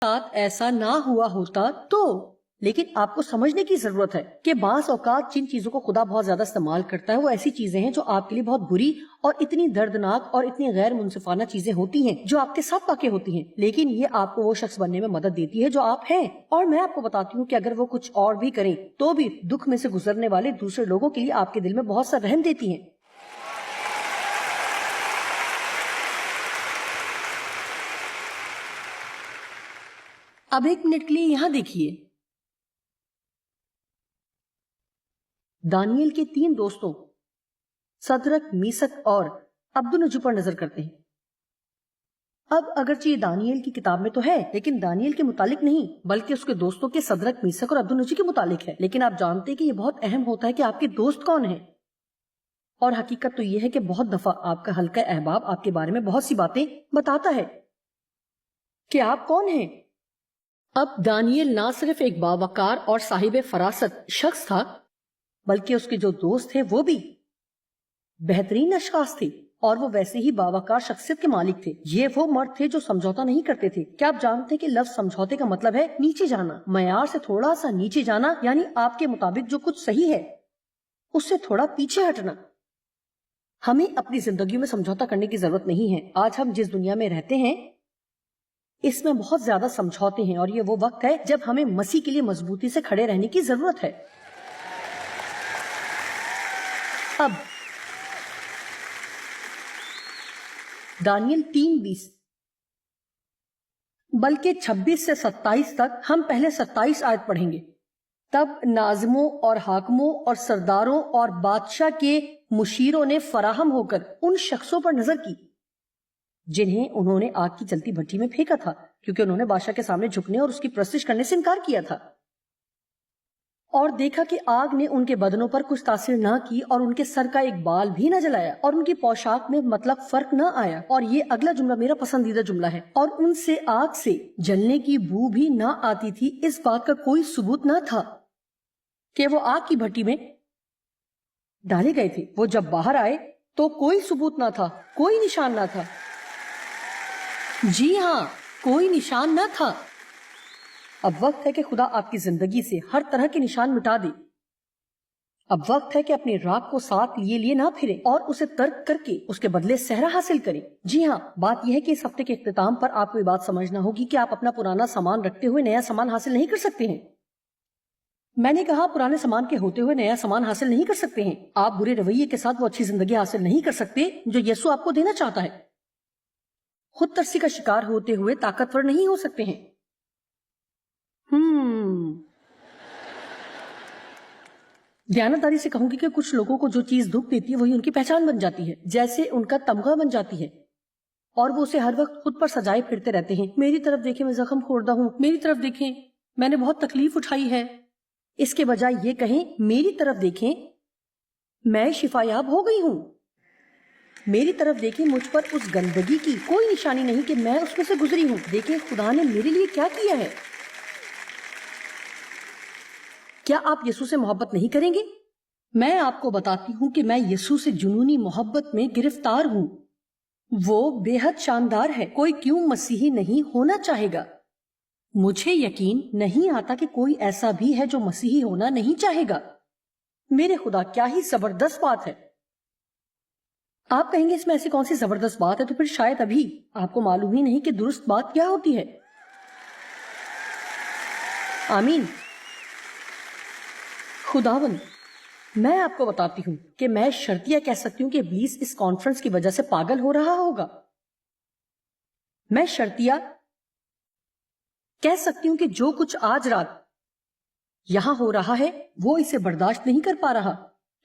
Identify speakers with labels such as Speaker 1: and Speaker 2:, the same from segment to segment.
Speaker 1: ساتھ ایسا نہ ہوا ہوتا تو، لیکن آپ کو سمجھنے کی ضرورت ہے کہ بعض اوقات جن چیزوں کو خدا بہت زیادہ استعمال کرتا ہے وہ ایسی چیزیں ہیں جو آپ کے لیے بہت بری اور اتنی دردناک اور اتنی غیر منصفانہ چیزیں ہوتی ہیں جو آپ کے ساتھ واقع ہوتی ہیں، لیکن یہ آپ کو وہ شخص بننے میں مدد دیتی ہے جو آپ ہیں۔ اور میں آپ کو بتاتی ہوں کہ اگر وہ کچھ اور بھی کریں تو بھی دکھ میں سے گزرنے والے دوسرے لوگوں کے لیے آپ کے دل میں بہت سا رحم دیتی ہیں۔ اب ایک منٹ کے لیے یہاں دیکھیے، دانیل کے 3 دوستوں صدرک، میثق اور عبدالنجو پر نظر کرتے ہیں۔ اب اگرچہ یہ دانیل کی کتاب میں تو ہے لیکن دانیل کے متعلق نہیں بلکہ اس کے دوستوں کے صدرک، میثق اور عبدالنجو کے متعلق ہے۔ لیکن آپ جانتے ہیں کہ یہ بہت اہم ہوتا ہے کہ آپ کے دوست کون ہیں، اور حقیقت تو یہ ہے کہ بہت دفعہ آپ کا حلقہ احباب آپ کے بارے میں بہت سی باتیں بتاتا ہے کہ آپ کون ہیں۔ اب دانیل نہ صرف ایک باوقار اور صاحب فراست شخص تھا بلکہ اس کے جو دوست تھے وہ بھی بہترین اشخاص تھے، اور وہ ویسے ہی باوقار شخصیت کے مالک تھے۔ یہ وہ مرد تھے جو سمجھوتا نہیں کرتے تھے۔ کیا آپ جانتے ہیں کہ لفظ سمجھوتے کا مطلب ہے نیچے جانا، معیار سے تھوڑا سا نیچے جانا، یعنی آپ کے مطابق جو کچھ صحیح ہے اس سے تھوڑا پیچھے ہٹنا۔ ہمیں اپنی زندگیوں میں سمجھوتا کرنے کی ضرورت نہیں ہے۔ آج ہم جس دنیا میں رہتے ہیں اس میں بہت زیادہ سمجھوتے ہیں، اور یہ وہ وقت ہے جب ہمیں مسیح کے لیے مضبوطی سے کھڑے رہنے کی ضرورت ہے۔ اب دانیل 3:20 بلکہ 26 سے 27 تک ہم پہلے 27 آیت پڑھیں گے۔ تب ناظموں اور حاکموں اور سرداروں اور بادشاہ کے مشیروں نے فراہم ہو کر ان شخصوں پر نظر کی جنہیں انہوں نے آگ کی جلتی بھٹی میں پھینکا تھا، کیونکہ انہوں نے بادشاہ کے سامنے جھکنے اور اس کی پرستش کرنے سے انکار کیا تھا، اور دیکھا کہ آگ نے ان کے بدنوں پر کچھ تاثر نہ کی اور ان کے سر کا ایک بال بھی نہ جلایا اور ان کی پوشاک میں مطلب فرق نہ آیا۔ اور یہ اگلا جملہ میرا پسندیدہ جملہ ہے، اور ان سے آگ سے جلنے کی بو بھی نہ آتی تھی۔ اس بات کا کوئی ثبوت نہ تھا کہ وہ آگ کی بھٹی میں ڈالے گئے تھے۔ وہ جب باہر آئے تو کوئی ثبوت نہ تھا، کوئی نشان نہ تھا۔ جی ہاں، کوئی نشان نہ تھا۔ اب وقت ہے کہ خدا آپ کی زندگی سے ہر طرح کے نشان مٹا دے۔ اب وقت ہے کہ اپنی راک کو ساتھ لیے نہ پھریں اور اسے ترک کر کے اس کے بدلے صحرا حاصل کریں۔ جی ہاں، بات یہ ہے کہ اس ہفتے کے اختتام پر آپ کو یہ بات سمجھنا ہوگی کہ آپ اپنا پرانا سامان رکھتے ہوئے نیا سامان حاصل نہیں کر سکتے ہیں۔ میں نے کہا پرانے سامان کے ہوتے ہوئے نیا سامان حاصل نہیں کر سکتے ہیں۔ آپ برے رویے کے ساتھ وہ اچھی زندگی حاصل نہیں کر سکتے جو یسوع آپ کو دینا چاہتا ہے۔ خود ترسی کا شکار ہوتے ہوئے طاقتور نہیں ہو سکتے ہیں۔ دیانتداری سے کہوں گی کہ کچھ لوگوں کو جو چیز دکھ دیتی ہے وہی ان کی پہچان بن جاتی ہے، جیسے ان کا تمغہ بن جاتی ہے، اور وہ اسے ہر وقت خود پر سجائے پھرتے رہتے ہیں۔ میری طرف دیکھیں، میں زخم خوردہ ہوں، میری طرف دیکھیں، میں نے بہت تکلیف اٹھائی ہے۔ اس کے بجائے یہ کہیں، میری طرف دیکھیں، میں شفا یاب ہو گئی ہوں۔ میری طرف دیکھیں، مجھ پر اس گندگی کی کوئی نشانی نہیں کہ میں اس میں سے گزری ہوں۔ دیکھیں خدا نے میرے لیے کیا کیا ہے۔ کیا آپ یسوع سے محبت نہیں کریں گے؟ میں آپ کو بتاتی ہوں کہ میں یسوع سے جنونی محبت میں گرفتار ہوں۔ وہ بے حد شاندار ہے۔ کوئی کیوں مسیحی نہیں ہونا چاہے گا؟ مجھے یقین نہیں آتا کہ کوئی ایسا بھی ہے جو مسیحی ہونا نہیں چاہے گا۔ میرے خدا، کیا ہی زبردست بات ہے۔ آپ کہیں گے اس میں ایسی کون سی زبردست بات ہے؟ تو پھر شاید ابھی آپ کو معلوم ہی نہیں کہ درست بات کیا ہوتی ہے۔ آمین۔ خداوند، میں آپ کو بتاتی ہوں کہ میں شرطیہ کہہ سکتی ہوں کہ ابلیس اس کانفرنس کی وجہ سے پاگل ہو رہا ہوگا۔ میں شرطیہ کہہ سکتی ہوں کہ جو کچھ آج رات یہاں ہو رہا ہے وہ اسے برداشت نہیں کر پا رہا،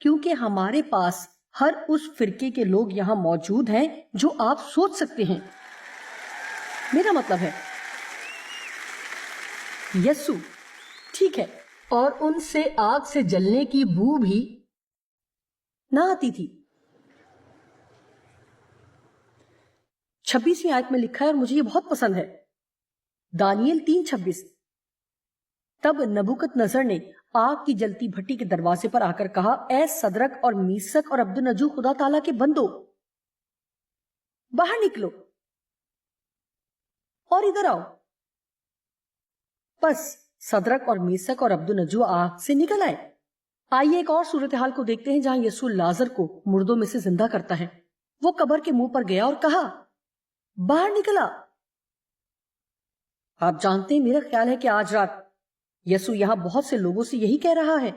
Speaker 1: کیونکہ ہمارے پاس ہر اس فرقے کے لوگ یہاں موجود ہیں جو آپ سوچ سکتے ہیں۔ میرا مطلب ہے یسوع، ٹھیک ہے، اور ان سے آگ سے جلنے کی بو بھی نہ آتی تھی۔ 26ویں آیت میں لکھا ہے اور مجھے یہ بہت پسند ہے، دانیل 3:26۔ تب نبوکت نظر نے آگ کی جلتی بھٹی کے دروازے پر آ کر کہا، اے صدرک اور میثق اور عبدالنجو، خدا تعالیٰ کے بندو، باہر نکلو اور ادھر آؤ۔ بس صدرک اور میسک اور عبدالنجو آگ سے نکل آئے۔ آئیے ایک اور صورتحال کو دیکھتے ہیں جہاں یسوع لازر کو مردوں میں سے زندہ کرتا ہے۔ وہ قبر کے منہ پر گیا اور کہا، باہر نکلا۔ آپ جانتے ہیں، میرا خیال ہے کہ آج رات یسوع یہاں بہت سے لوگوں سے یہی کہہ رہا ہے،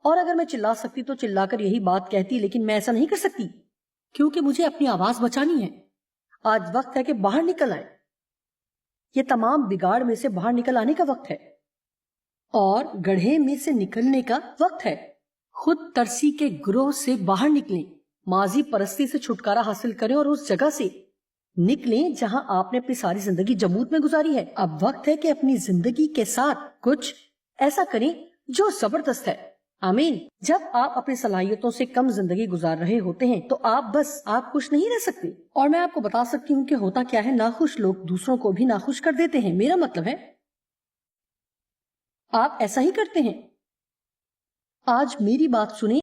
Speaker 1: اور اگر میں چلا سکتی تو چلا کر یہی بات کہتی، لیکن میں ایسا نہیں کر سکتی کیونکہ مجھے اپنی آواز بچانی ہے۔ آج وقت ہے کہ باہر نکل آئے۔ یہ تمام بگاڑ میں سے باہر نکل آنے کا وقت ہے اور گڑھے میں سے نکلنے کا وقت ہے۔ خود ترسی کے گروہ سے باہر نکلیں، ماضی پرستی سے چھٹکارا حاصل کریں اور اس جگہ سے نکلیں جہاں آپ نے اپنی ساری زندگی جمود میں گزاری ہے۔ اب وقت ہے کہ اپنی زندگی کے ساتھ کچھ ایسا کریں جو زبردست ہے۔ آمین۔ جب آپ اپنی صلاحیتوں سے کم زندگی گزار رہے ہوتے ہیں تو آپ خوش نہیں رہ سکتے، اور میں آپ کو بتا سکتی ہوں کہ ہوتا کیا ہے، ناخوش لوگ دوسروں کو بھی ناخوش کر دیتے ہیں۔ میرا مطلب ہے آپ ایسا ہی کرتے ہیں۔ آج میری بات سنیں۔